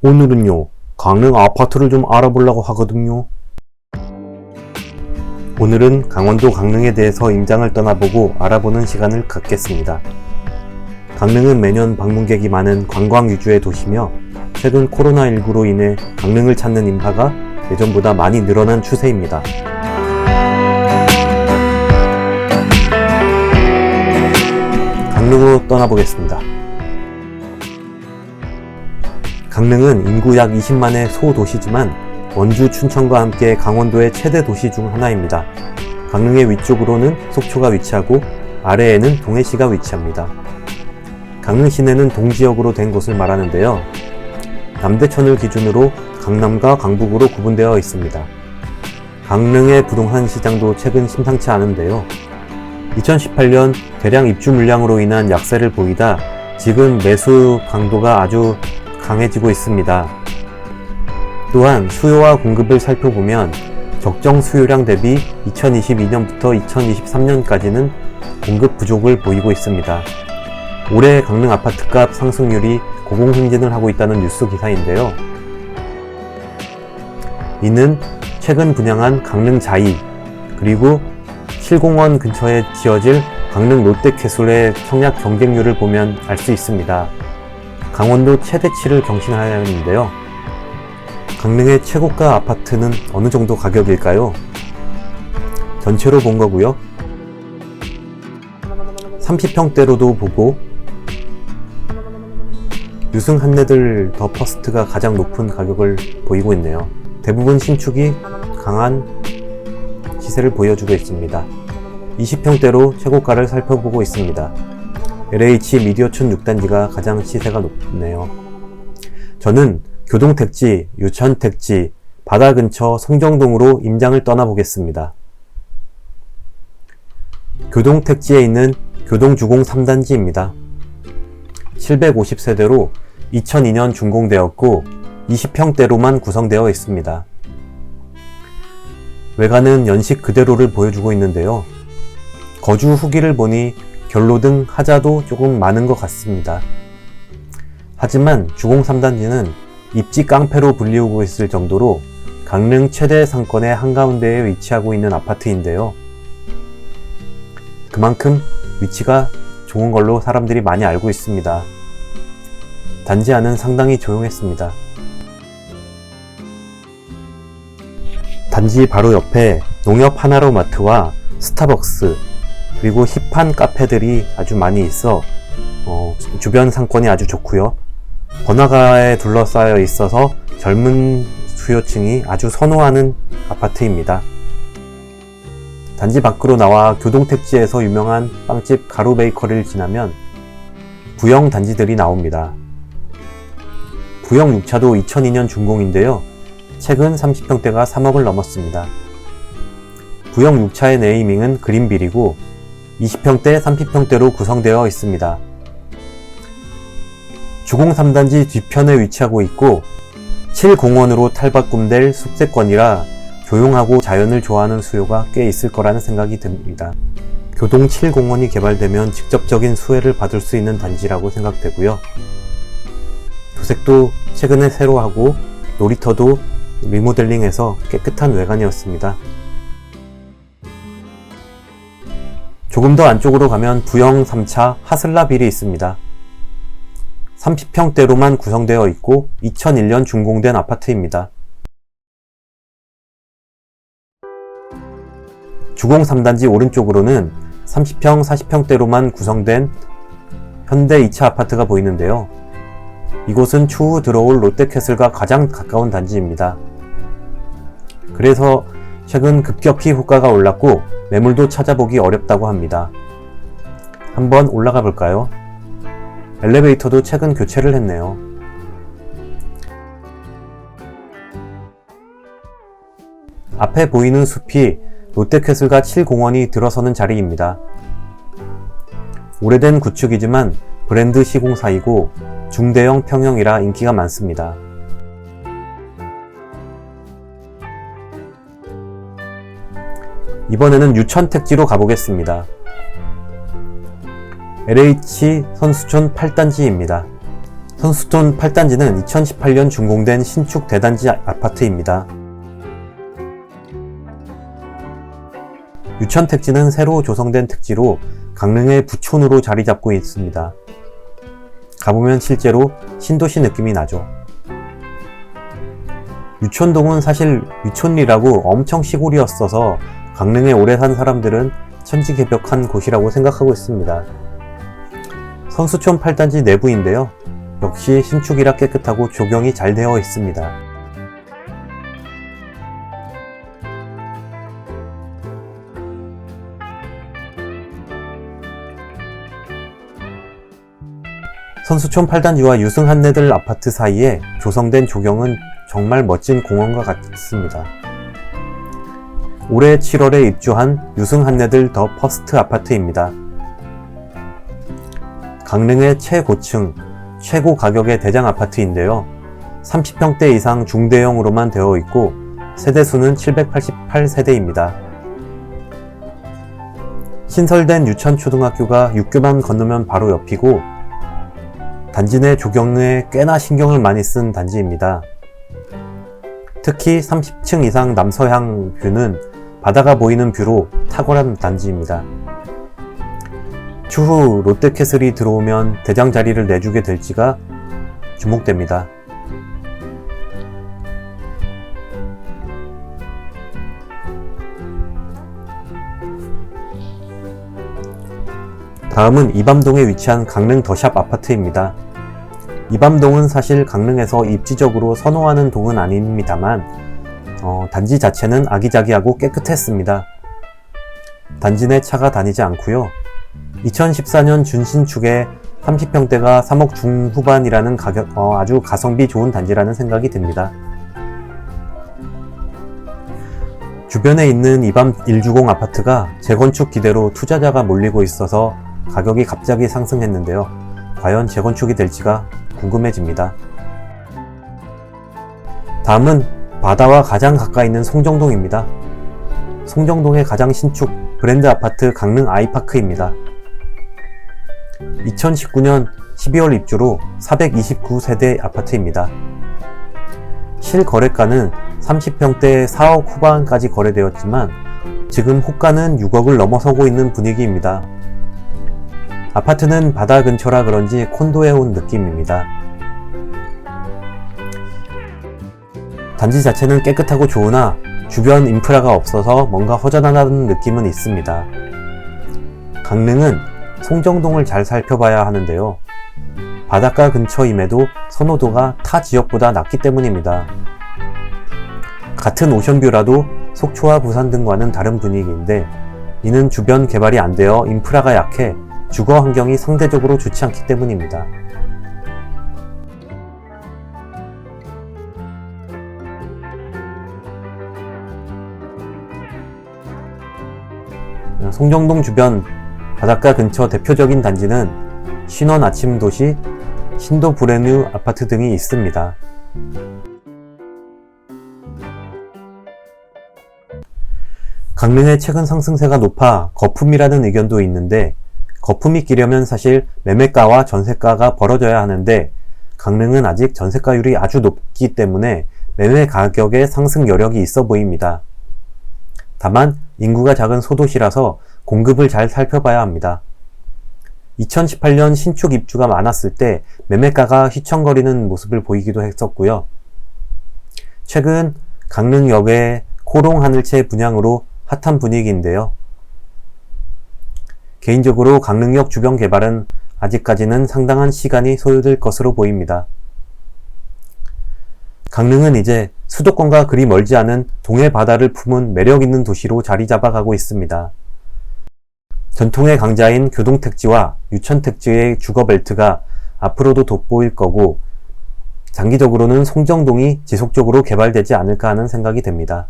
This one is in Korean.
오늘은요, 강릉 아파트를 좀 알아보려고 하거든요. 오늘은 강원도 강릉에 대해서 임장을 떠나보고 알아보는 시간을 갖겠습니다. 강릉은 매년 방문객이 많은 관광 위주의 도시며 최근 코로나19로 인해 강릉을 찾는 인파가 예전보다 많이 늘어난 추세입니다. 강릉으로 떠나보겠습니다. 강릉은 인구 약 20만의 소도시지만 원주, 춘천과 함께 강원도의 최대 도시 중 하나입니다. 강릉의 위쪽으로는 속초가 위치하고 아래에는 동해시가 위치합니다. 강릉 시내는 동지역으로 된 곳을 말하는데요. 남대천을 기준으로 강남과 강북으로 구분되어 있습니다. 강릉의 부동산 시장도 최근 심상치 않은데요. 2018년 대량 입주 물량으로 인한 약세를 보이다 지금 매수 강도가 아주 강해지고 있습니다. 또한 수요와 공급을 살펴보면 적정 수요량 대비 2022년부터 2023년까지는 공급 부족을 보이고 있습니다. 올해 강릉 아파트값 상승률이 고공행진을 하고 있다는 뉴스 기사인데요. 이는 최근 분양한 강릉 자이 그리고 칠공원 근처에 지어질 강릉 롯데캐슬의 청약 경쟁률을 보면 알 수 있습니다. 강원도 최대치를 경신하였는데요. 강릉의 최고가 아파트는 어느 정도 가격일까요? 전체로 본 거고요. 30평대로도 보고 유승 한내들 더 퍼스트가 가장 높은 가격을 보이고 있네요. 대부분 신축이 강한 시세를 보여주고 있습니다. 20평대로 최고가를 살펴보고 있습니다. LH 미디어촌 6단지가 가장 시세가 높네요. 저는 교동택지, 유천택지, 바다 근처 송정동으로 임장을 떠나보겠습니다. 교동택지에 있는 교동주공 3단지입니다. 750세대로 2002년 준공되었고 20평대로만 구성되어 있습니다. 외관은 연식 그대로를 보여주고 있는데요. 거주 후기를 보니 결로등 하자도 조금 많은 것 같습니다. 하지만 주공 3단지는 입지 깡패로 불리우고 있을 정도로 강릉 최대 상권의 한가운데에 위치하고 있는 아파트인데요. 그만큼 위치가 좋은 걸로 사람들이 많이 알고 있습니다. 단지 안은 상당히 조용했습니다. 단지 바로 옆에 농협 하나로마트와 스타벅스 그리고 힙한 카페들이 아주 많이 있어 주변 상권이 아주 좋고요. 번화가에 둘러싸여 있어서 젊은 수요층이 아주 선호하는 아파트입니다. 단지 밖으로 나와 교동택지에서 유명한 빵집 가루베이커리를 지나면 부영 단지들이 나옵니다. 부영 6차도 2002년 준공인데요. 최근 30평대가 3억을 넘었습니다. 부영 6차의 네이밍은 그린빌이고 20평대, 30평대로 구성되어 있습니다. 주공 3단지 뒤편에 위치하고 있고 7공원으로 탈바꿈될 숲세권이라 조용하고 자연을 좋아하는 수요가 꽤 있을 거라는 생각이 듭니다. 교동 7공원이 개발되면 직접적인 수혜를 받을 수 있는 단지라고 생각되고요. 도색도 최근에 새로 하고 놀이터도 리모델링해서 깨끗한 외관이었습니다. 조금 더 안쪽으로 가면 부영 3차 하슬라빌이 있습니다. 30평대로만 구성되어 있고 2001년 준공된 아파트입니다. 주공 3단지 오른쪽으로는 30평, 40평대로만 구성된 현대 2차 아파트가 보이는데요. 이곳은 추후 들어올 롯데캐슬과 가장 가까운 단지입니다. 그래서 최근 급격히 호가가 올랐고 매물도 찾아보기 어렵다고 합니다. 한번 올라가 볼까요? 엘리베이터도 최근 교체를 했네요. 앞에 보이는 숲이 롯데캐슬과 7공원이 들어서는 자리입니다. 오래된 구축이지만 브랜드 시공사이고 중대형 평형이라 인기가 많습니다. 이번에는 유천택지로 가보겠습니다. LH 선수촌 8단지입니다. 선수촌 8단지는 2018년 준공된 신축 대단지 아파트입니다. 유천택지는 새로 조성된 택지로 강릉의 부촌으로 자리 잡고 있습니다. 가보면 실제로 신도시 느낌이 나죠. 유촌동은 사실 유촌리라고 엄청 시골이었어서 강릉에 오래 산 사람들은 천지개벽한 곳이라고 생각하고 있습니다. 선수촌 8단지 내부인데요. 역시 신축이라 깨끗하고 조경이 잘 되어 있습니다. 선수촌 8단지와 유승 한내들 아파트 사이에 조성된 조경은 정말 멋진 공원과 같습니다. 올해 7월에 입주한 유승 한내들 더 퍼스트 아파트입니다. 강릉의 최고층, 최고 가격의 대장 아파트인데요. 30평대 이상 중대형으로만 되어 있고 세대수는 788세대입니다. 신설된 유천초등학교가 육교만 건너면 바로 옆이고 단지 내 조경에 꽤나 신경을 많이 쓴 단지입니다. 특히 30층 이상 남서향 뷰는 바다가 보이는 뷰로 탁월한 단지입니다. 추후 롯데캐슬이 들어오면 대장 자리를 내주게 될지가 주목됩니다. 다음은 이밤동에 위치한 강릉 더샵 아파트입니다. 이밤동은 사실 강릉에서 입지적으로 선호하는 동은 아닙니다만 단지 자체는 아기자기하고 깨끗했습니다. 단지 내 차가 다니지 않고요. 2014년 준신축에 30평대가 3억 중후반이라는 아주 가성비 좋은 단지라는 생각이 듭니다. 주변에 있는 이밤 1주공 아파트가 재건축 기대로 투자자가 몰리고 있어서 가격이 갑자기 상승했는데요. 과연 재건축이 될지가 궁금해집니다. 다음은 바다와 가장 가까이 있는 송정동입니다. 송정동의 가장 신축 브랜드 아파트 강릉 아이파크입니다. 2019년 12월 입주로 429세대 아파트입니다. 실거래가는 30평대 4억 후반까지 거래되었지만 지금 호가는 6억을 넘어서고 있는 분위기입니다. 아파트는 바다 근처라 그런지 콘도에 온 느낌입니다. 단지 자체는 깨끗하고 좋으나 주변 인프라가 없어서 뭔가 허전하다는 느낌은 있습니다. 강릉은 송정동을 잘 살펴봐야 하는데요. 바닷가 근처임에도 선호도가 타 지역보다 낮기 때문입니다. 같은 오션뷰라도 속초와 부산 등과는 다른 분위기인데 이는 주변 개발이 안 되어 인프라가 약해 주거 환경이 상대적으로 좋지 않기 때문입니다. 송정동 주변 바닷가 근처 대표적인 단지는 신원 아침도시, 신도 브레뉴 아파트 등이 있습니다. 강릉의 최근 상승세가 높아 거품이라는 의견도 있는데 거품이 끼려면 사실 매매가와 전세가가 벌어져야 하는데 강릉은 아직 전세가율이 아주 높기 때문에 매매 가격의 상승 여력이 있어 보입니다. 다만 인구가 작은 소도시라서 공급을 잘 살펴봐야 합니다. 2018년 신축 입주가 많았을 때 매매가가 휘청거리는 모습을 보이기도 했었고요. 최근 강릉역의 코롱하늘채 분양으로 핫한 분위기인데요. 개인적으로 강릉역 주변 개발은 아직까지는 상당한 시간이 소요될 것으로 보입니다. 강릉은 이제 수도권과 그리 멀지 않은 동해 바다를 품은 매력 있는 도시로 자리 잡아가고 있습니다. 전통의 강자인 교동택지와 유천택지의 주거벨트가 앞으로도 돋보일 거고 장기적으로는 송정동이 지속적으로 개발되지 않을까 하는 생각이 듭니다.